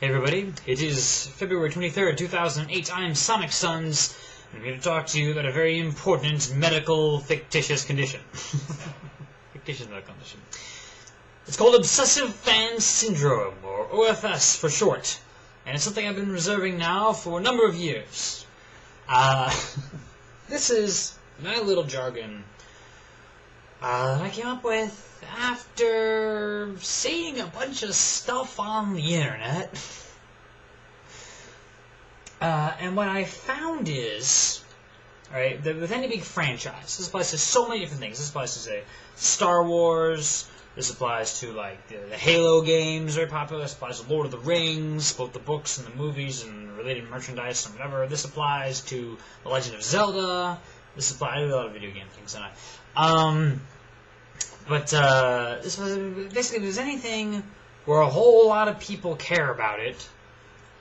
Hey everybody, it is February 23rd, 2008. I am Sonic Sons, and I'm here to talk to you about a very important medical fictitious condition. Fictitious medical condition. It's called Obsessive Fan Syndrome, or OFS for short, and it's something I've been reserving now for a number of years. This is my little jargon that I came up with after seeing a bunch of stuff on the internet. And what I found is, alright, with any big franchise, this applies to so many different things. This applies to, say, Star Wars. This applies to, like, the Halo games, very popular. This applies to Lord of the Rings, both the books and the movies and related merchandise and whatever. This applies to The Legend of Zelda. This applies to a lot of video game things, don't I? But this was basically, if there's anything where a whole lot of people care about it,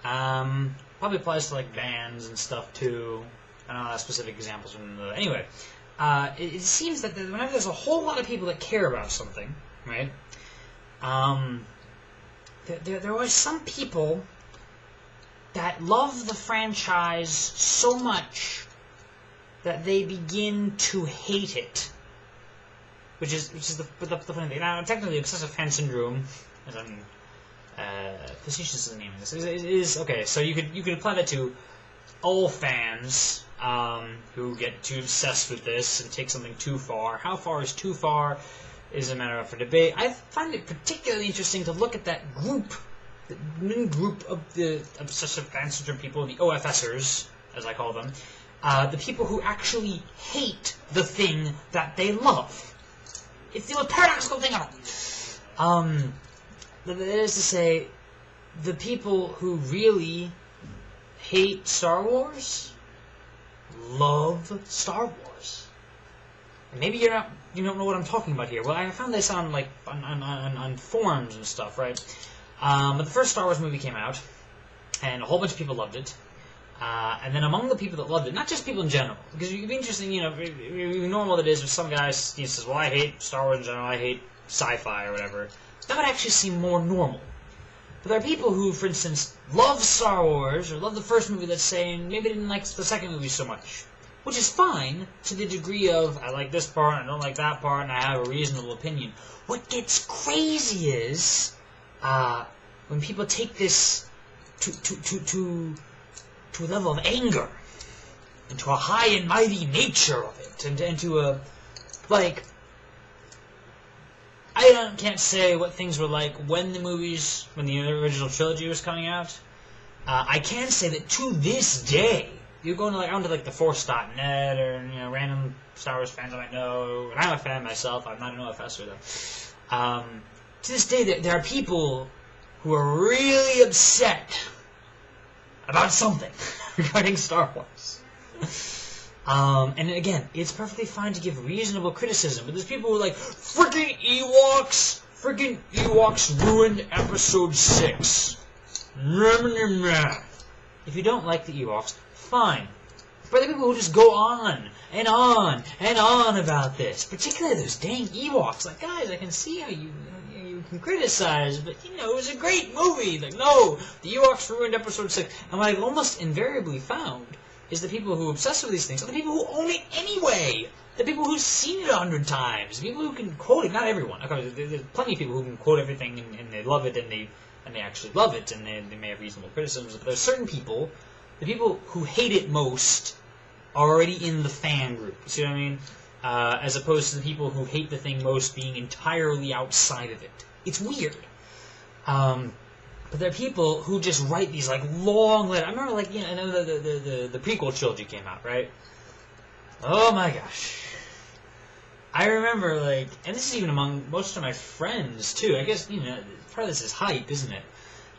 probably applies to like bands and stuff too. I don't know specific examples from the anyway. It seems that whenever there's a whole lot of people that care about something, right? There are some people that love the franchise so much that they begin to hate it. Which is the funny thing. Now, technically, Obsessive Fan Syndrome, as I'm facetiously naming this, is okay. So you could apply that to all fans who get too obsessed with this and take something too far. How far is too far is a matter up for debate. I find it particularly interesting to look at that group, the main group of the Obsessive Fan Syndrome people, the OFSers, as I call them, the people who actually hate the thing that they love. It's the most paradoxical thing ever. That is to say, the people who really hate Star Wars love Star Wars. And maybe you don't know what I'm talking about here. Well, I found this on on forums and stuff, right? But the first Star Wars movie came out, and a whole bunch of people loved it. And then among the people that loved it, not just people in general, because it'd be interesting, normal it is if some guy says, well, I hate Star Wars in general, I hate sci-fi or whatever, that would actually seem more normal. But there are people who, for instance, love Star Wars, or love the first movie, let's say, and maybe didn't like the second movie so much. Which is fine, to the degree of, I like this part, I don't like that part, and I have a reasonable opinion. What gets crazy is, when people take this to a level of anger, and to a high and mighty nature of it, and to a, like, I can't say what things were like when the original trilogy was coming out. I can say that to this day, you're going to onto the force.net or random Star Wars fans I might know, and I'm a fan myself. I'm not an OFSer though. To this day, there are people who are really upset about something regarding Star Wars. And again, it's perfectly fine to give reasonable criticism, but there's people who are like, freaking Ewoks ruined Episode 6. If you don't like the Ewoks, fine. But there are people who just go on and on and on about this, particularly those dang Ewoks. Like, guys, I can see how you can criticize, but it was a great movie. Like, no, the Ewoks ruined Episode 6. And what I've almost invariably found is the people who obsess with these things are the people who own it anyway. The people who've seen it 100 times. The people who can quote it. Not everyone. Okay, there's plenty of people who can quote everything and they love it and they actually love it and they may have reasonable criticisms. But there's certain people, the people who hate it most, are already in the fan group. You see what I mean? As opposed to the people who hate the thing most being entirely outside of it. It's weird. But there are people who just write these long letters. I remember I know the prequel trilogy came out, right? Oh my gosh. I remember and this is even among most of my friends too. I guess part of this is hype, isn't it?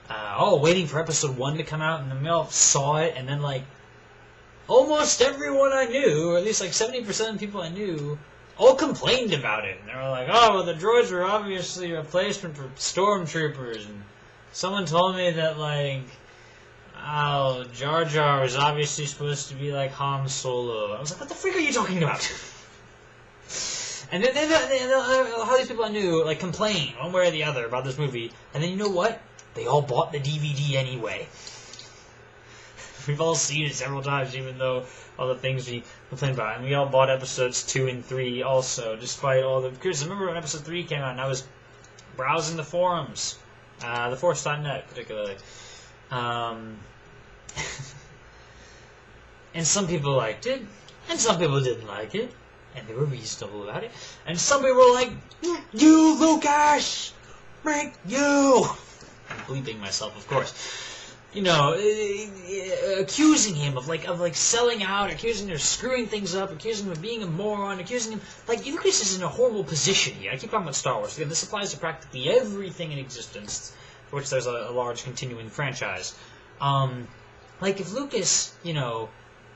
All waiting for Episode 1 to come out, and then we all saw it, and then almost everyone I knew, or at least 70% of the people I knew, all complained about it. And they were like, oh, well, the droids were obviously a replacement for stormtroopers, and someone told me that, Jar Jar was obviously supposed to be like Han Solo. I was like, what the freak are you talking about? And then all these people I knew, complain one way or the other about this movie. And then you know what? they all bought the DVD anyway. We've all seen it several times, even though all the things we complained about. And we all bought episodes 2 and 3 also, despite all the... Because remember when episode 3 came out and I was browsing the forums, theforce.net particularly. And some people liked it, and some people didn't like it, and they were reasonable about it. And some people were like, "You, Lucas! Make you!" I'm bleeping myself, of course. You know, accusing him of selling out, accusing him of screwing things up, accusing him of being a moron, accusing him... Like, Lucas is in a horrible position here. I keep talking about Star Wars. Again, this applies to practically everything in existence, for which there's a large continuing franchise. Like, if Lucas, you know,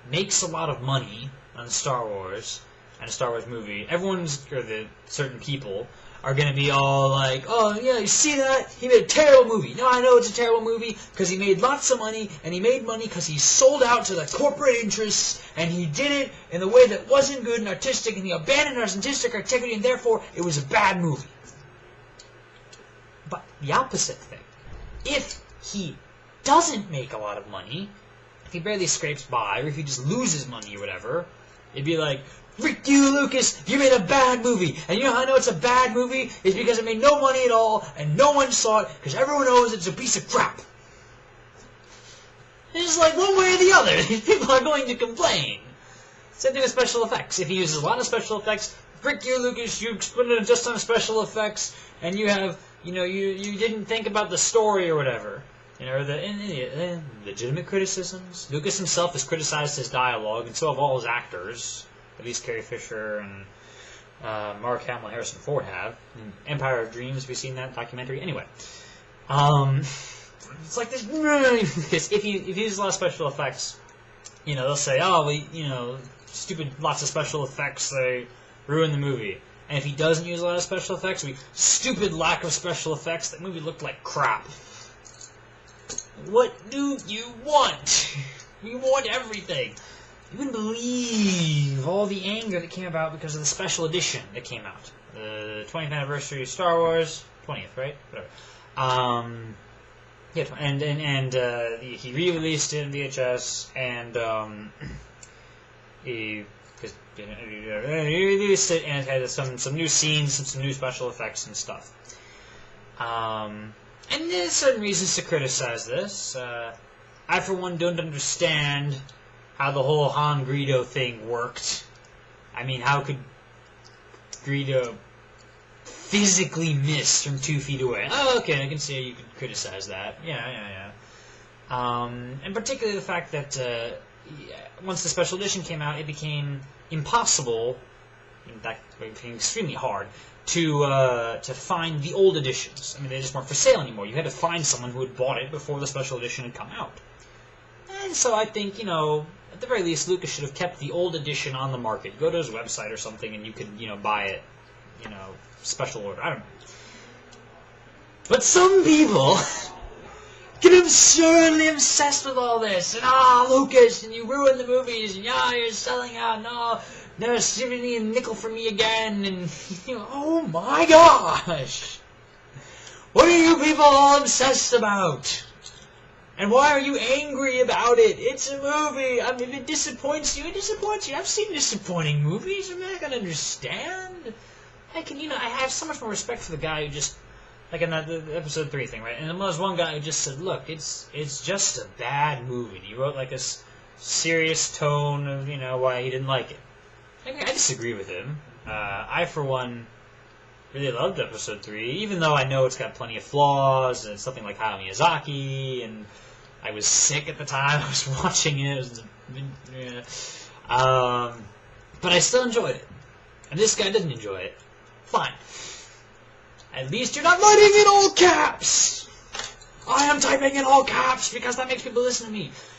makes a lot of money on Star Wars, and a Star Wars movie, or the certain people, are going to be all like, "Oh, yeah, you see that? He made a terrible movie." No, I know it's a terrible movie because he made lots of money, and he made money because he sold out to the corporate interests, and he did it in a way that wasn't good and artistic, and he abandoned artistic integrity, and therefore it was a bad movie. But the opposite thing, if he doesn't make a lot of money, if he barely scrapes by, or if he just loses money or whatever, it'd be like, "Frick you, Lucas, you made a bad movie." And you know how I know it's a bad movie? It's because it made no money at all, and no one saw it, because everyone knows it's a piece of crap. It's just like one way or the other. These people are going to complain. Same thing with special effects. If he uses a lot of special effects, "Frick you, Lucas, you spent it just on special effects, and you have, you know, you didn't think about the story or whatever." You know, the legitimate criticisms. Lucas himself has criticized his dialogue, and so have all his actors. At least Carrie Fisher and Mark Hamill and Harrison Ford have. In Empire of Dreams, we've seen that documentary. Anyway, it's like this. Because if you use a lot of special effects, you know, they'll say, "Oh, stupid lots of special effects, they ruin the movie." And if he doesn't use a lot of special effects, stupid lack of special effects, that movie looked like crap. What do you want? You want everything. You wouldn't believe all the anger that came about because of the special edition that came out. The 20th anniversary of Star Wars. 20th, right? Whatever. Yeah, and he re-released it in VHS, and he released it, and it had some new scenes and some new special effects and stuff. And there's certain reasons to criticize this. I, for one, don't understand how the whole Han Greedo thing worked. I mean, how could Greedo physically miss from 2 feet away? Oh, okay, I can see how you could criticize that. Yeah. And particularly the fact that once the special edition came out, it became impossible, in fact, it became extremely hard, to find the old editions. I mean, they just weren't for sale anymore. You had to find someone who had bought it before the special edition had come out. And so I think, you know, at the very least, Lucas should have kept the old edition on the market. You go to his website or something and you could, you know, buy it, you know, special order. I don't know. But some people get absurdly obsessed with all this. And, Lucas, and you ruined the movies, and, you're selling out, no, never giving me a nickel for me again, and, oh my gosh. What are you people all obsessed about? And why are you angry about it? It's a movie. I mean, if it disappoints you, it disappoints you. I've seen disappointing movies. I'm not going to understand. I have so much more respect for the guy who just, like in the episode 3 thing, right? And there was one guy who just said, "Look, it's just a bad movie." He wrote like a serious tone of, why he didn't like it. I disagree with him. I, for one, really loved episode 3, even though I know it's got plenty of flaws, and it's something like Hayao Miyazaki, and I was sick at the time I was watching it. But I still enjoyed it. And this guy didn't enjoy it. Fine. At least you're not writing in all caps! I am typing in all caps because that makes people listen to me.